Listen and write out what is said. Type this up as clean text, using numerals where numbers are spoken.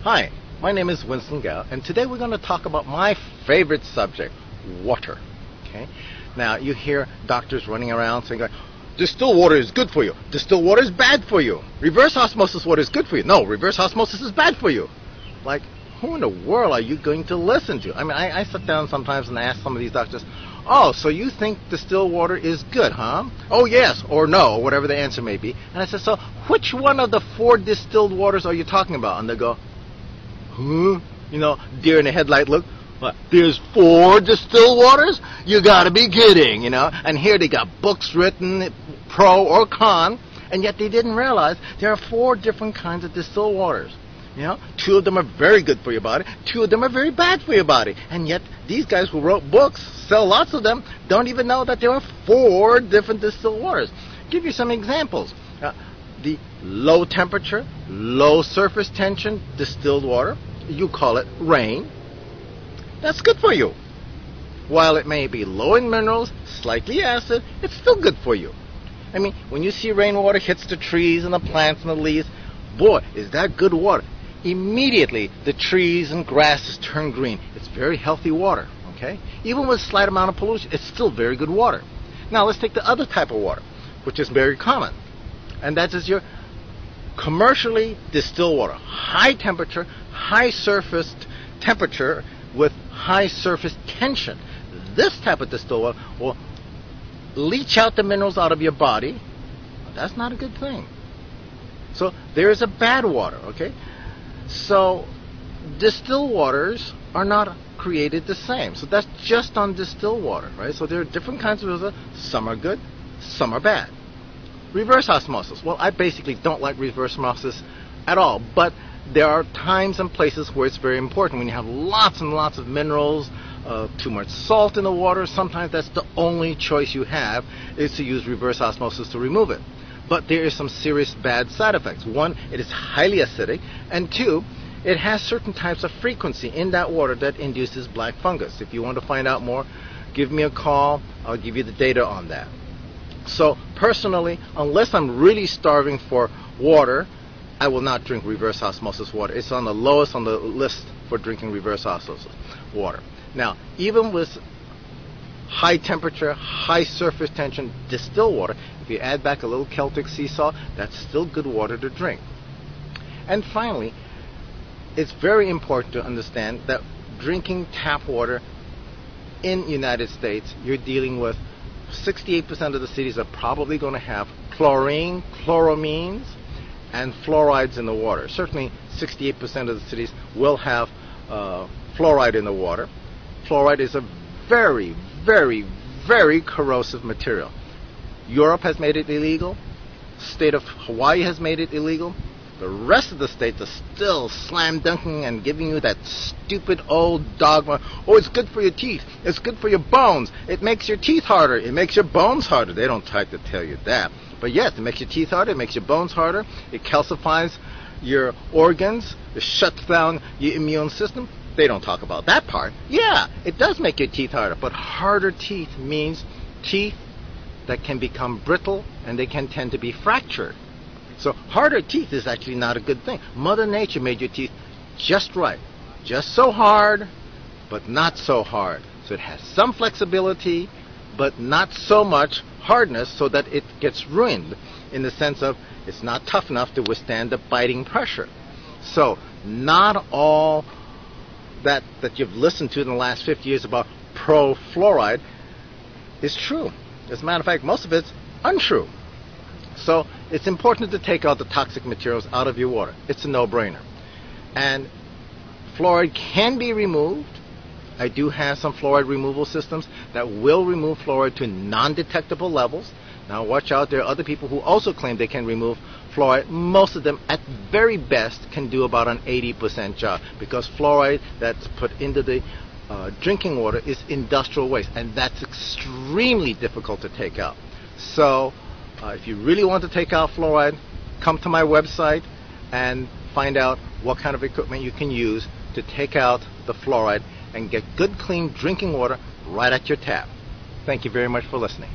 Hi, my name is Winston Gao, and today we're going to talk about my favorite subject, water. Okay? Now, you hear doctors running around saying, distilled water is good for you. Distilled water is bad for you. Reverse osmosis water is good for you. No, reverse osmosis is bad for you. Like, who in the world are you going to listen to? I mean, I sit down sometimes and ask some of these doctors, oh, so you think distilled water is good, huh? Oh, yes, or no, or whatever the answer may be. And I said, so which one of the 4 distilled waters are you talking about? And they go, huh? You know, deer in the headlight look. What? There's 4 distilled waters? You gotta be kidding, you know? And here they got books written, pro or con, and yet they didn't realize there are 4 different kinds of distilled waters. You know, 2 of them are very good for your body, 2 of them are very bad for your body. And yet these guys who wrote books, sell lots of them, don't even know that there are 4 different distilled waters. Give you some examples. The low temperature, low surface tension distilled water, you call it rain. That's good for you. While it may be low in minerals, slightly acid, it's still good for you. I mean, when you see rainwater hits the trees and the plants and the leaves, boy, is that good water. Immediately, the trees and grasses turn green. It's very healthy water, okay? Even with a slight amount of pollution, it's still very good water. Now, let's take the other type of water, which is very common. And that is your commercially distilled water. High temperature, high surface temperature with high surface tension. This type of distilled water will leach out the minerals out of your body. That's not a good thing. So there is a bad water, okay? So distilled waters are not created the same. So that's just on distilled water, right? So there are different kinds of water. Some are good, some are bad. Reverse osmosis. Well, I basically don't like reverse osmosis at all, but there are times and places where it's very important. When you have lots and lots of minerals, too much salt in the water, sometimes that's the only choice you have is to use reverse osmosis to remove it. But there is some serious bad side effects. 1, it is highly acidic, and 2, it has certain types of frequency in that water that induces black fungus. If you want to find out more, give me a call. I'll give you the data on that. So personally, unless I'm really starving for water, I will not drink reverse osmosis water. It's on the lowest on the list for drinking reverse osmosis water. Now, even with high temperature, high surface tension distilled water, if you add back a little Celtic sea salt, that's still good water to drink. And finally, it's very important to understand that drinking tap water in the United States, you're dealing with 68% of the cities are probably going to have chlorine, chloramines, and fluorides in the water. Certainly 68% of the cities will have fluoride in the water. Fluoride is a very, very, very corrosive material. Europe has made it illegal. State of Hawaii has made it illegal. The rest of the states are still slam dunking and giving you that stupid old dogma. Oh, it's good for your teeth. It's good for your bones. It makes your teeth harder. It makes your bones harder. They don't try to tell you that. But yes, it makes your teeth harder. It makes your bones harder. It calcifies your organs. It shuts down your immune system. They don't talk about that part. Yeah, it does make your teeth harder. But harder teeth means teeth that can become brittle and they can tend to be fractured. So harder teeth is actually not a good thing. Mother Nature made your teeth just right. Just so hard, but not so hard. So it has some flexibility, but not so much hardness so that it gets ruined in the sense of it's not tough enough to withstand the biting pressure. So not all that you've listened to in the last 50 years about pro-fluoride is true. As a matter of fact, most of it's untrue. So it's important to take out the toxic materials out of your water. It's a no-brainer. And fluoride can be removed. I do have some fluoride removal systems that will remove fluoride to non-detectable levels. Now watch out, there are other people who also claim they can remove fluoride. Most of them, at very best, can do about an 80% job because fluoride that's put into the drinking water is industrial waste, and that's extremely difficult to take out. So if you really want to take out fluoride, come to my website and find out what kind of equipment you can use to take out the fluoride and get good, clean drinking water right at your tap. Thank you very much for listening.